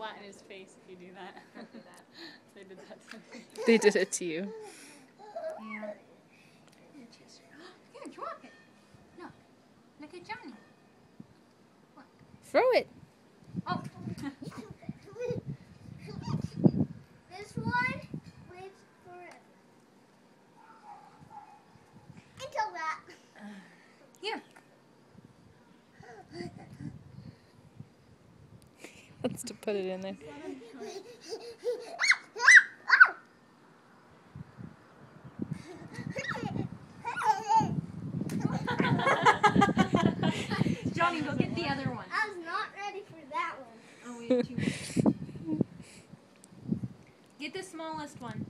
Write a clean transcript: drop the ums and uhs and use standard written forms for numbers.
flatten his face if you do that. Don't do that. They did that to me. They did it to you. Yeah. Here, drop it. Look. Look at Johnny. Look. Throw it. Oh. This one lives forever. Until that. Here. Wants to put it in there. Johnny, go get the other one. I was not ready for that one. Oh, we have two. Get the smallest one.